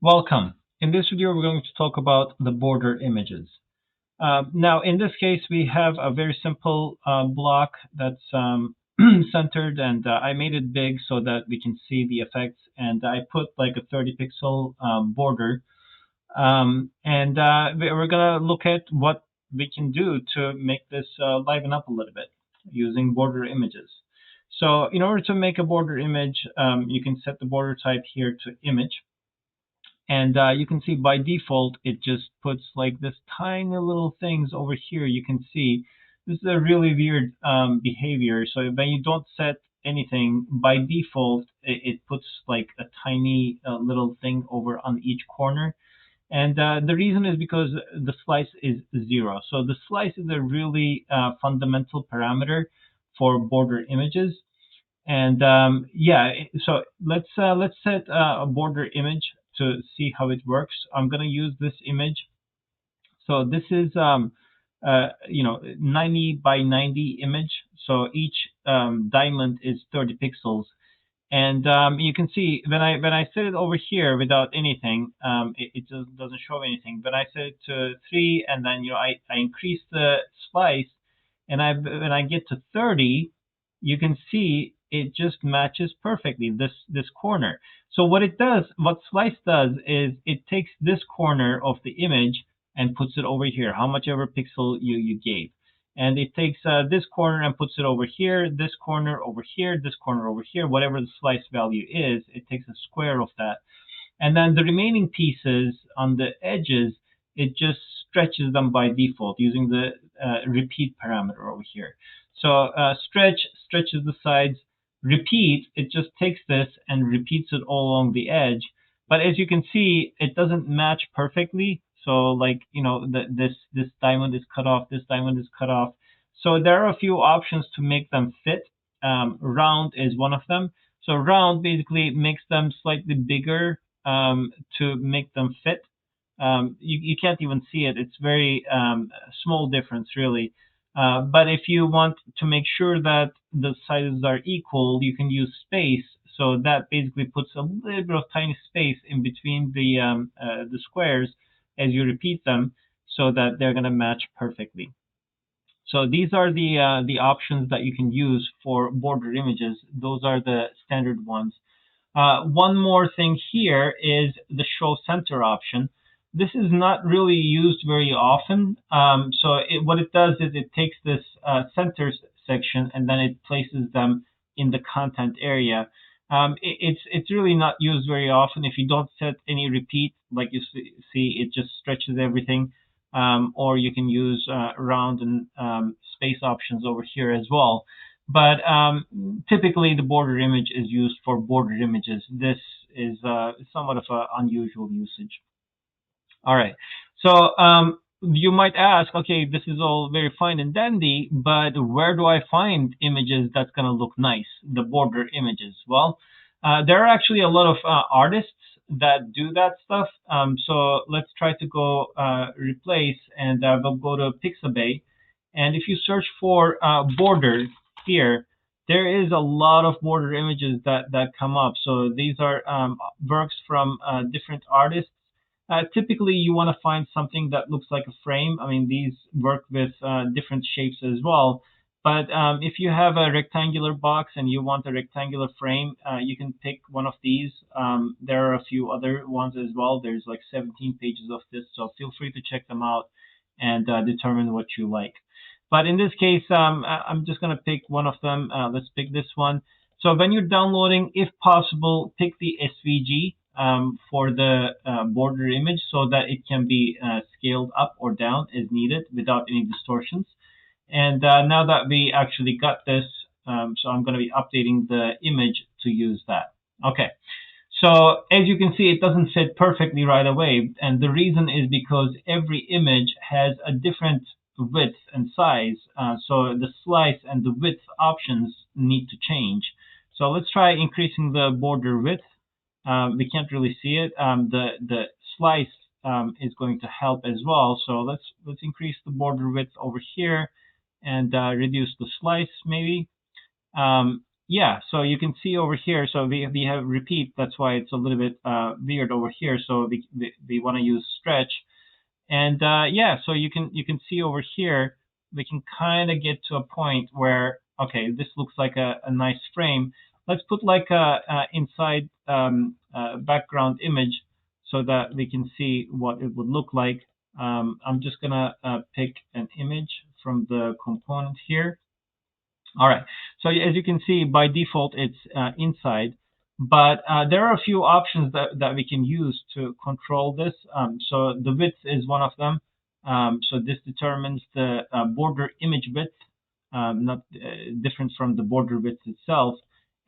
Welcome. In this video, we're going to talk about the border images. Now, in this case, we have a very simple block that's centered, and I made it big so that we can see the effects. And I put like a 30 pixel border. We're going to look at what we can do to make this liven up a little bit using border images. So in order to make a border image, you can set the border type here to image. And you can see by default, it just puts like this tiny little things over here. You can see this is a really weird behavior. So when you don't set anything, by default, it puts like a tiny little thing over on each corner. And the reason is because the slice is 0. So the slice is a really fundamental parameter for border images. And yeah, so let's set a border image to see how it works. I'm going to use this image. So this is 90 by 90 image. So each diamond is 30 pixels. And you can see when I set it over here without anything, it just doesn't show anything. But I set it to 3, and then I increase the slice, and when I get to 30, you can see it just matches perfectly this corner. So what slice does is it takes this corner of the image and puts it over here, how much ever pixel you gave. And it takes this corner and puts it over here, this corner over here, this corner over here, whatever the slice value is, it takes a square of that. And then the remaining pieces on the edges, it just stretches them by default using the repeat parameter over here. So stretches the sides. Repeat, it just takes this and repeats it all along the edge. But as you can see, it doesn't match perfectly. So like, this diamond is cut off, this diamond is cut off. So there are a few options to make them fit. Round is one of them. So round basically makes them slightly bigger to make them fit. You can't even see it. It's very small difference, really. But if you want to make sure that the sizes are equal, you can use space. So that basically puts a little bit of tiny space in between the squares as you repeat them, so that they're going to match perfectly. So these are the options that you can use for border images. Those are the standard ones. One more thing here is the show center option. This is not really used very often. What it does is it takes this centers section and then it places them in the content area. It's really not used very often. If you don't set any repeat, like you see, it just stretches everything. Or you can use round and space options over here as well. But typically, the border image is used for border images. This is somewhat of an unusual usage. All right. So you might ask, okay, this is all very fine and dandy, but where do I find images that's going to look nice, the border images? Well, there are actually a lot of artists that do that stuff. So let's try to go replace, and we'll go to Pixabay. And if you search for border here, there is a lot of border images that come up. So these are works from different artists. Typically, you want to find something that looks like a frame. I mean, these work with different shapes as well. But if you have a rectangular box and you want a rectangular frame, you can pick one of these. There are a few other ones as well. There's like 17 pages of this, so feel free to check them out and determine what you like. But in this case, I'm just going to pick one of them. Let's pick this one. So when you're downloading, if possible, pick the SVG for the border image so that it can be scaled up or down as needed without any distortions. And now that we actually got this, so I'm going to be updating the image to use that. Okay. So as you can see, it doesn't fit perfectly right away. And the reason is because every image has a different width and size. So the slice and the width options need to change. So let's try increasing the border width. We can't really see it. The slice is going to help as well. So let's increase the border width over here and reduce the slice maybe. yeah, so you can see over here, so we have repeat, that's why it's a little bit weird over here. So we want to use stretch. And yeah, so you can see over here, we can kind of get to a point where, okay, this looks like a nice frame. Let's put like a inside background image so that we can see what it would look like. I'm just gonna pick an image from the component here. All right. So as you can see, by default, it's inside, but there are a few options that we can use to control this. So the width is one of them. So this determines the border image width, not different from the border width itself.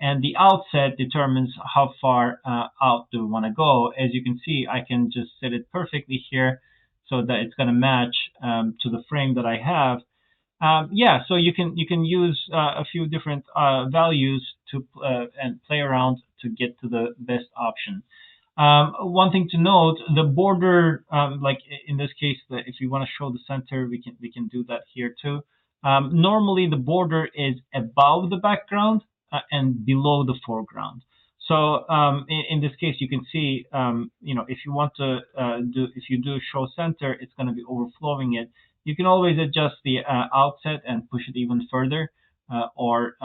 And the outset determines how far out do we want to go. As you can see, I can just set it perfectly here so that it's going to match to the frame that I have. Yeah, so you can use a few different values to and play around to get to the best option. One thing to note, the border, like in this case, if you want to show the center, we can do that here too. Normally, the border is above the background and below the foreground. So in this case, you can see, if you want to if you do show center, it's going to be overflowing it. You can always adjust the outset and push it even further, or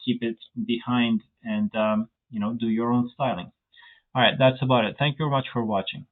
keep it behind and do your own styling. All right, that's about it. Thank you very much for watching.